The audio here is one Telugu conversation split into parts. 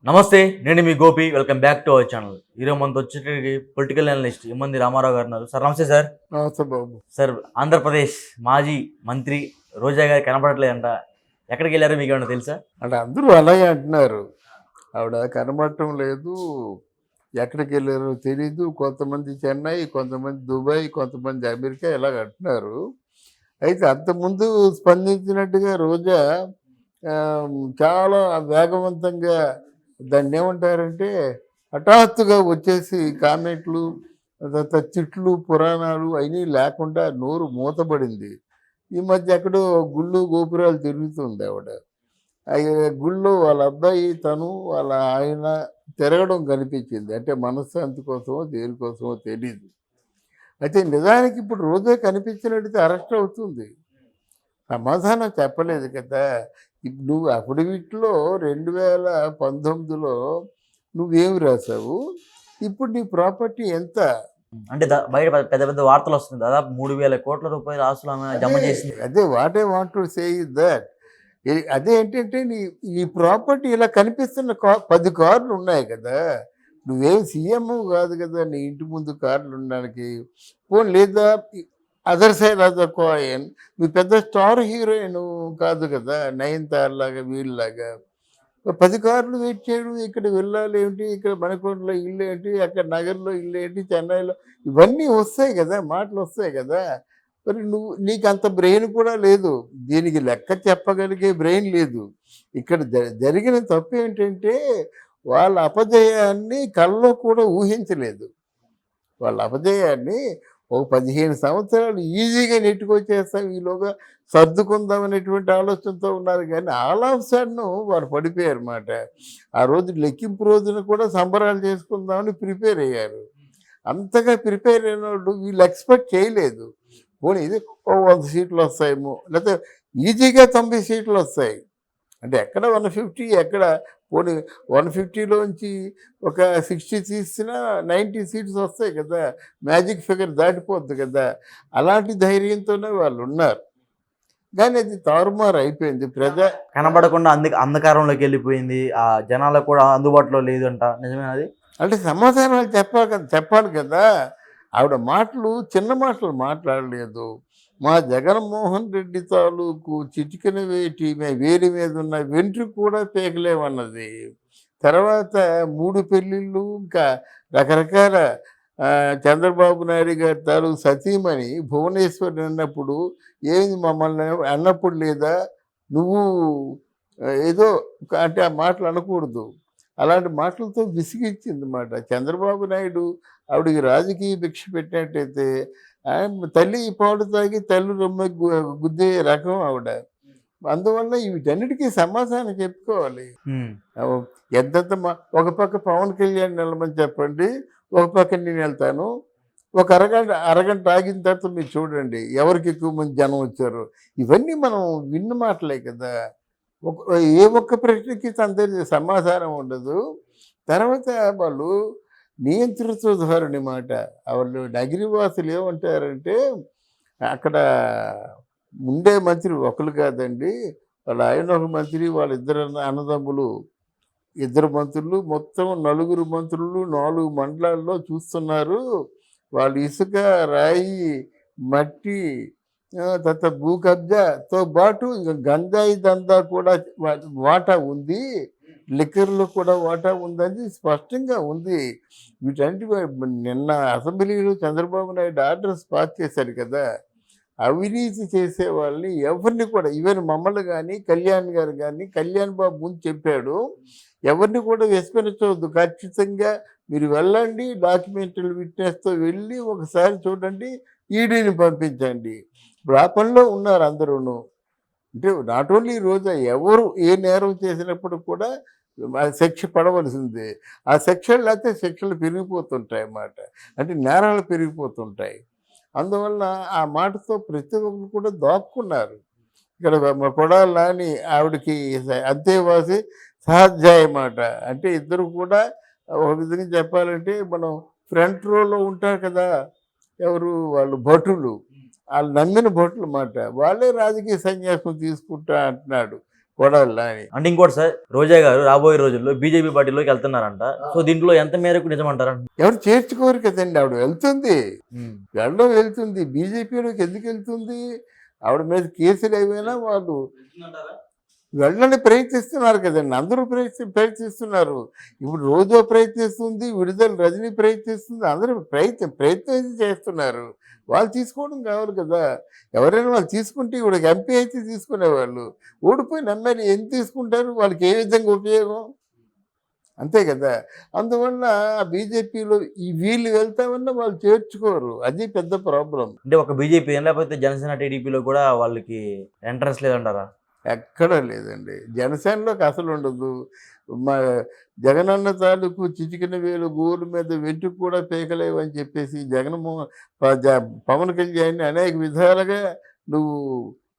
నమస్తే, నేను మీ Gopi. Welcome back to our channel. ఈరోజు మనతో వచ్చేటప్పటికి పొలిటికల్ అనలిస్ట్ ఇమ్మంది రామారావు గారు ఉన్నారు. సార్ నమస్తే సార్. నమస్తే బాబు. సార్, ఆంధ్రప్రదేశ్ మాజీ మంత్రి రోజా గారు కనపడట్లేదంట. ఎక్కడికి వెళ్ళారో మీకు ఏమన్నా తెలుసా? అంటే అందరూ అలాగే అంటున్నారు. ఆవిడ కనబడటం లేదు, ఎక్కడికి వెళ్ళారో తెలీదు. కొంతమంది చెన్నై, కొంతమంది దుబాయ్, కొంతమంది అమెరికా ఇలాగ అంటున్నారు. అయితే అంతకుముందు స్పందించినట్టుగా రోజా చాలా వేగవంతంగా దాన్ని ఏమంటారంటే హఠాత్తుగా వచ్చేసి కామెంట్లు, తర్వాత తిట్లు, పురాణాలు అవన్నీ లేకుండా నోరు మూతపడింది. ఈ మధ్య ఎక్కడో గుళ్ళు గోపురాలు తిరుగుతుంది ఆవిడ. గుళ్ళో వాళ్ళ అబ్బాయి తను వాళ్ళ ఆయన తిరగడం కనిపించింది. అంటే మనశ్శాంతి కోసమో దేనికోసమో తెలీదు. అయితే నిజానికి ఇప్పుడు రోజే కనిపించినట్టయితే అరెస్ట్ అవుతుంది. సమాధానం చెప్పలేదు కదా. ఇప్పుడు నువ్వు అఫిడవిట్లో 2019లో నువ్వేమి రాసావు, ఇప్పుడు నీ ప్రాపర్టీ ఎంత? అంటే బయట పెద్ద పెద్ద వార్తలు వస్తుంది. దాదాపు 3,000 కోట్ల రూపాయల ఆస్తులు ఆమె జమ చేసింది. అదే what I want to say is that. అదే ఏంటంటే నీ ప్రాపర్టీ ఇలా కనిపిస్తున్న 10 కార్లు ఉన్నాయి కదా. నువ్వేం సీఎం కాదు కదా నీ ఇంటి ముందు కార్లు ఉండడానికి. పోనీ లేదా other side of the coin నువ్వు పెద్ద స్టార్ హీరోయిన్ కాదు కదా, నయనతార లాగా వీళ్ళలాగా 10 కార్లు వెయిట్ చేయడం. ఇక్కడ వెళ్ళాలి ఏమిటి, ఇక్కడ మణికొండలో ఇల్లు ఏంటి, అక్కడ నగర్లో ఇల్లు ఏంటి, చెన్నైలో ఇవన్నీ వస్తాయి కదా, మాటలు వస్తాయి కదా. మరి నీకు అంత బ్రెయిన్ కూడా లేదు, దీనికి లెక్క చెప్పగలిగే బ్రెయిన్ లేదు. ఇక్కడ జరిగిన తప్పు ఏంటంటే వాళ్ళ అపజయాన్ని కల్లో కూడా ఊహించలేదు. వాళ్ళ అపజయాన్ని ఒక 15 సంవత్సరాలు ఈజీగా నెట్టుకొచ్చేస్తాం, ఈలోగా సర్దుకుందాం అనేటువంటి ఆలోచనతో ఉన్నారు. కానీ ఆల్ ఆఫ్ సడన్ వారు పడిపోయారు అన్నమాట. ఆ రోజు లెక్కింపు రోజున కూడా సంబరాలు చేసుకుందామని ప్రిపేర్ అయ్యారు. అంతగా ప్రిపేర్ అయిన వాళ్ళు వీళ్ళు ఎక్స్పెక్ట్ చేయలేదు. పోనీ ఇది 100 సీట్లు వస్తాయేమో, లేకపోతే ఈజీగా 90 సీట్లు వస్తాయి. అంటే ఎక్కడ 150, ఎక్కడ పోనీ 150లోంచి ఒక 60 తీసినా 90 సీట్స్ వస్తాయి కదా, మ్యాజిక్ ఫిగర్ దాటిపోద్ది కదా. అలాంటి ధైర్యంతోనే వాళ్ళు ఉన్నారు. కానీ అది తారుమారు అయిపోయింది. కనబడకుండా అంధకారంలోకి వెళ్ళిపోయింది. ఆ జనాలకు కూడా అందుబాటులో లేదంట. నిజమేనది? అంటే సమాధానాలు చెప్పాలి కదా. ఆవిడ మాటలు చిన్న మాటలు మాట్లాడలేదు. మా జగన్మోహన్ రెడ్డి తాలూకు చిటికెన వేడి మీద ఉన్న వెంట్రుక కూడా పేకలేమన్నది. తర్వాత 3 పెళ్ళిళ్ళు, ఇంకా రకరకాల చంద్రబాబు నాయుడు గారి తాలూకు సతీమణి భువనేశ్వరి అన్నప్పుడు ఏమి మమ్మల్ని అన్నప్పుడు లేదా నువ్వు ఏదో అంటే ఆ మాటలు అనకూడదు. అలాంటి మాటలతో విసిగించింది అన్నమాట. చంద్రబాబు నాయుడు ఆవిడికి రాజకీయ భిక్ష పెట్టినట్టయితే తల్లి పాలు తాగి తల్లి రొమ్మ గుద్దే రకం ఆవిడ. అందువల్ల వీటన్నిటికీ సమాధానం చెప్పుకోవాలి. ఎంతంత ఒక పక్క పవన్ కళ్యాణ్ నిలమని చెప్పండి, ఒక పక్క నేను వెళ్తాను. ఒక అరగంట ఆగిన తర్వాత మీరు చూడండి ఎవరికి ఎక్కువ మంది జనం వచ్చారు. ఇవన్నీ మనం విన్న మాటలే కదా. ఏ ఒక్క ప్రశ్నకి తన సమాధానం ఉండదు. తర్వాత వాళ్ళు నియంతృత్వ ధోరణి మాట. వాళ్ళు నగిరివాసులు ఏమంటారంటే అక్కడ ఉండే మంత్రి ఒకరు కాదండి, వాళ్ళ ఆయన ఒక మంత్రి, వాళ్ళిద్దరు అన్నదమ్ములు 2 మంత్రులు, మొత్తం 4 మంత్రులు 4 మండలాల్లో చూస్తున్నారు. వాళ్ళు ఇసుక, రాయి, మట్టి, తర్వాత భూ కబ్జాతో పాటు గంజాయి దందా కూడా వాటా ఉంది, లిక్కర్లో కూడా వాటా ఉందని స్పష్టంగా ఉంది. వీటన్నిటి నిన్న అసెంబ్లీలో చంద్రబాబు నాయుడు ఆర్డర్స్ పాస్ చేశారు కదా. అవినీతి చేసే వాళ్ళని ఎవరిని కూడా, ఈవెన్ మమ్మల్ని కానీ కళ్యాణ్ గారు కానీ, కళ్యాణ్ బాబు ముందు చెప్పాడు, ఎవరిని కూడా విస్మరించవద్దు, ఖచ్చితంగా మీరు వెళ్ళండి, డాక్యుమెంటరీ విట్నెస్తో వెళ్ళి ఒకసారి చూడండి, ఈడీని పంపించండి. ఇప్పుడు ఆ పనిలో ఉన్నారు అందరూను. అంటే నాట్ ఓన్లీ రోజా, ఎవరు ఏ నేరం చేసినప్పుడు కూడా శిక్ష పడవలసిందే. ఆ శిక్షలు లేకపోతే శిక్షలు పెరిగిపోతుంటాయి అన్నమాట. అంటే నేరాలు పెరిగిపోతుంటాయి. అందువల్ల ఆ మాటతో ప్రతి ఒక్కరు కూడా దాక్కున్నారు. ఇక్కడ కొడాలి నాని ఆవిడకి అంతేవాసి సహాధ్యాయ మాట. అంటే ఇద్దరు కూడా ఒక విధంగా చెప్పాలంటే మనం ఫ్రంట్ రోలో ఉంటారు కదా, ఎవరు వాళ్ళు భటులు, వాళ్ళు నమ్మిన భటులు మాట. వాళ్ళే రాజకీయ సన్యాసం తీసుకుంటా అంటున్నాడు. కొడాలి అని. అంటే ఇంకోటి సార్, రోజా గారు రాబోయే రోజుల్లో బీజేపీ పార్టీలోకి వెళ్తున్నారంట. సో దీంట్లో ఎంత మేరకు నిజమంటారా? ఎవరు చేర్చుకోరు కదండి, ఆవిడ వెళ్తుంది, వెళ్తుంది బీజేపీలోకి ఎందుకు వెళ్తుంది? ఆవిడ మీద కేసులు ఏమైనా వాళ్ళు వెళ్ళని ప్రయత్నిస్తున్నారు కదండి, అందరూ ప్రయత్నిస్తున్నారు. ఇప్పుడు రోజా ప్రయత్నిస్తుంది, విడుదల రజనీ ప్రయత్నిస్తుంది, అందరూ ప్రయత్నం చేస్తున్నారు. వాళ్ళు తీసుకోవడం కావాలి కదా. ఎవరైనా వాళ్ళు తీసుకుంటే ఇప్పుడు ఎంపీ అయితే తీసుకునేవాళ్ళు, ఓడిపోయిన ఎమ్మెల్యే ఏం తీసుకుంటారు? వాళ్ళకి ఏ విధంగా ఉపయోగం? అంతే కదా. అందువల్ల బీజేపీలో ఈ వీళ్ళు వెళ్తామన్నా వాళ్ళు చేర్చుకోరు, అది పెద్ద ప్రాబ్లం. అంటే ఒక బీజేపీ లేకపోతే జనసేన టీడీపీలో కూడా వాళ్ళకి ఎంట్రన్స్ లేదంటారా? ఎక్కడా లేదండి, జనసేనలోకి అసలు ఉండదు. మా జగనన్న తాలూకు చిటికిన వేలు గోలు మీద వెంట్రుకు కూడా పీకలేవు అని చెప్పేసి పవన్ కళ్యాణ్ అనేక విధాలుగా నువ్వు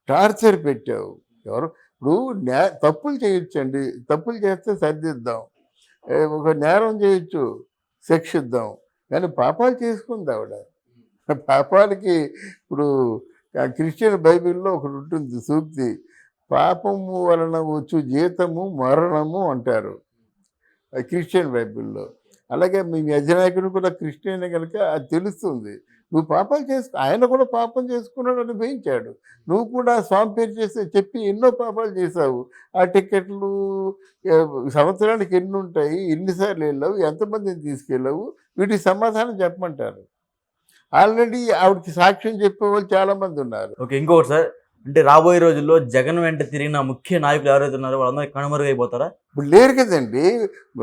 టార్చర్ పెట్టావు. ఎవరు ఇప్పుడు తప్పులు చేయొచ్చండి, తప్పులు చేస్తే సరిదిద్దాం, ఒక నేరం చేయొచ్చు, శిక్షిద్దాం, కానీ పాపాలు చేసుకుంది ఆవిడ. పాపాలకి ఇప్పుడు క్రిస్టియన్ బైబిల్లో ఒకటి ఉంటుంది సూక్తి, పాపము వలన వచ్చు జీతము మరణము అంటారు క్రిస్టియన్ బైబిల్లో. అలాగే మీ అధినాయకుడు కూడా క్రిస్టియన్ కనుక అది తెలుస్తుంది. నువ్వు పాపాలు ఆయన కూడా పాపం చేసుకున్నాడు అనుభవించాడు, నువ్వు కూడా స్వామి పేరు చెప్పి ఎన్నో పాపాలు చేశావు. ఆ టికెట్లు సంవత్సరానికి ఎన్ని ఉంటాయి, ఎన్నిసార్లు వెళ్ళావు, ఎంతమందిని తీసుకెళ్ళావు, వీటికి సమాధానం చెప్పమంటారు. ఆల్రెడీ ఆవిడకి సాక్ష్యం చెప్పేవాళ్ళు చాలామంది ఉన్నారు. ఓకే, ఇంకొకటి సార్, అంటే రాబోయే రోజుల్లో జగన్ వెంట తిరిగిన ముఖ్య నాయకులు ఎవరైతే ఉన్నారో వాళ్ళందరూ కనుమరుగైపోతారా? ఇప్పుడు లేరు కదండి.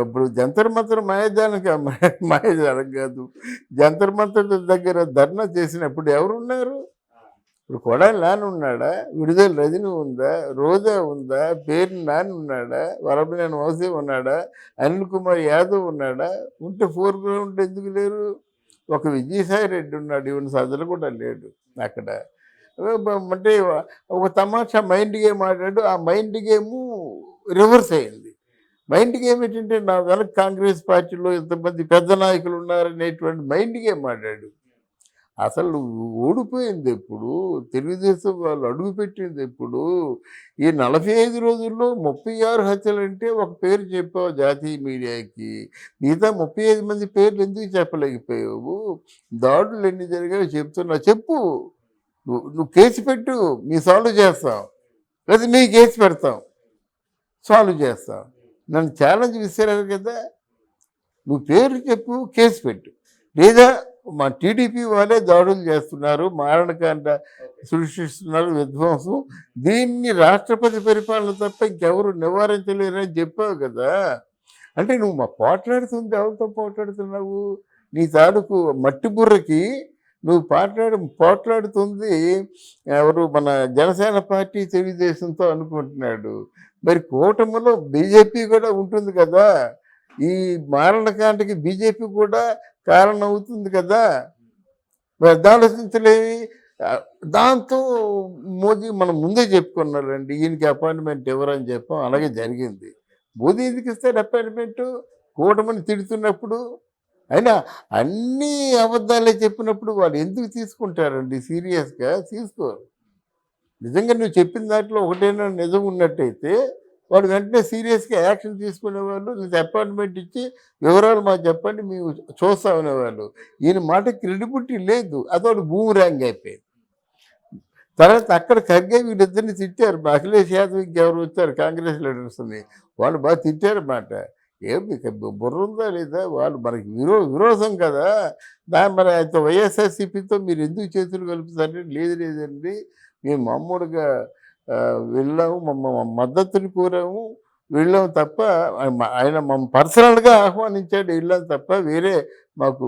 ఇప్పుడు జంతర్ మంతర్ మాయాజాలం కాదు, జంతర్ మంతర్ దగ్గర ధర్నా చేసినప్పుడు ఎవరున్నారు? ఇప్పుడు కొడాలి నాని ఉన్నాడా, విడుదల రజని ఉందా, రోజా ఉందా, పేరు నాని ఉన్నాడా, వరబనేని వంశీ ఉన్నాడా, అనిల్ కుమార్ యాదవ్ ఉన్నాడా? ఉంటే ఫోర్గ్రౌండ్ ఎందుకు లేరు? ఒక విజయసాయి రెడ్డి ఉన్నాడు, ఈవెన్ సదలు కూడా లేడు అక్కడ. అంటే ఒక తమాషా మైండ్ గేమ్ ఆడాడు, ఆ మైండ్ గేము రివర్స్ అయింది. మైండ్ గేమ్ ఏంటంటే నా వెనక కాంగ్రెస్ పార్టీలో ఎంతమంది పెద్ద నాయకులు ఉన్నారనేటువంటి మైండ్ గేమ్ ఆడాడు. అసలు ఓడిపోయింది ఎప్పుడు, తెలుగుదేశం వాళ్ళు అడుగుపెట్టింది ఎప్పుడు? ఈ 45 రోజుల్లో 36 హత్యలు అంటే ఒక పేరు చెప్పావు జాతీయ మీడియాకి, మిగతా 35 మంది పేర్లు ఎందుకు చెప్పలేకపోయావు? దాడులు ఎన్ని జరిగాయో చెప్తున్నావు, చెప్పు. నువ్వు కేసు పెట్టు, మీ సాల్వ్ చేస్తాం, లేదా మీ కేసు పెడతాం, సాల్వ్ చేస్తాం. నన్ను ఛాలెంజ్ విసిరారు కదా, నువ్వు పేరు చెప్పు, కేసు పెట్టు. లేదా మా టీడీపీ వాళ్ళే దాడులు చేస్తున్నారు, మారణకాండ సృష్టిస్తున్నారు, విధ్వంసం, దీన్ని రాష్ట్రపతి పరిపాలన తప్ప ఇంకెవరు నివారించలేరని చెప్పావు కదా. అంటే నువ్వు మా పోట్లాడుతుంది, ఎవరితో పోట్లాడుతున్నావు? నీ తాలూకు మట్టి బుర్రకి నువ్వు పోట్లాడుతుంది ఎవరు? మన జనసేన పార్టీ తెలుగుదేశంతో అనుకుంటున్నాడు. మరి కూటమిలో బీజేపీ కూడా ఉంటుంది కదా, ఈ మారణకాండకి బీజేపీ కూడా కారణం అవుతుంది కదా. మరి ఆలోచించలేవి. దాంతో మోదీ మనం ముందే చెప్పుకున్నారండి, ఈయనకి అపాయింట్మెంట్ ఎవరని చెప్పాం, అలాగే జరిగింది. మోదీ ఎందుకు ఇస్తారు అపాయింట్మెంటు? కూటమిని తిడుతున్నప్పుడు. అయినా అన్నీ అబద్ధాలే చెప్పినప్పుడు వాళ్ళు ఎందుకు తీసుకుంటారండి సీరియస్గా? తీసుకోరు. నిజంగా నువ్వు చెప్పిన దాంట్లో ఒకటైనా నిజం ఉన్నట్టయితే వాడు వెంటనే సీరియస్గా యాక్షన్ తీసుకునేవాళ్ళు, లేదా అపాయింట్మెంట్ ఇచ్చి వివరాలు మాకు చెప్పండి మేము చూస్తామనేవాళ్ళు. ఈయన మాట క్రెడిబిలిటీ లేదు, అదొకటి బూమరాంగ్ అయిపోయింది. తర్వాత అక్కడ ఖర్గే వీళ్ళిద్దరిని తిట్టారు, అఖిలేష్ యాదవ్ ఇంకెవరు వచ్చారు కాంగ్రెస్ లీడర్స్ని, వాళ్ళు బాగా తిట్టారు మాట. ఏం మీకు బుర్ర ఉందా లేదా? వాళ్ళు మనకి విరోధం కదా. మరి అయితే వైఎస్ఆర్సీపీతో మీరు ఎందుకు చేతులు కలుపుతారంటే, లేదండి మేము మామూలుగా వెళ్ళాము, మద్దతుని కోరాము, వెళ్ళాము తప్ప, ఆయన మమ్మల్ని పర్సనల్గా ఆహ్వానించాడు, వెళ్ళాం తప్ప వేరే మాకు